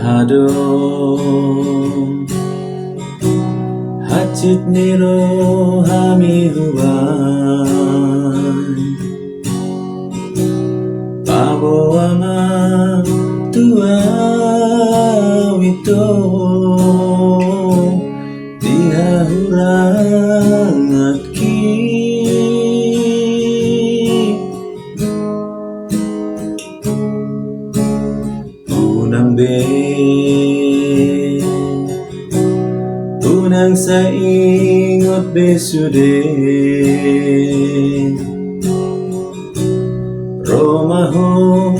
Hadong hacit niro hami huwan Pabo ama tua wito Diha hurangat ki Unang Unang sa ingot besude Romaho